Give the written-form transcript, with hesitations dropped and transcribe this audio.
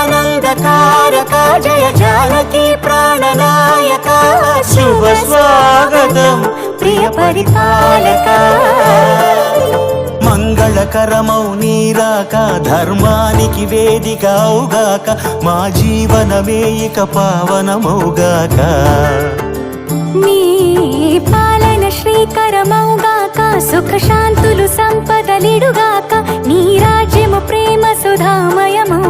జగదానందకారక జయ జానకి ప్రాణనాయక శుభ స్వాగతం ప్రియ పరిపాలక మంగళకరమౌ నీరాక ధర్మానికి వేదిక అవుగాక మా జీవనమే ఇక పావనమౌగాక నీ పాలన శ్రీకరమౌగాక సుఖ శాంతులు సంపదలిడుగాక నీ రాజ్యము ప్రేమ సుధామయమౌ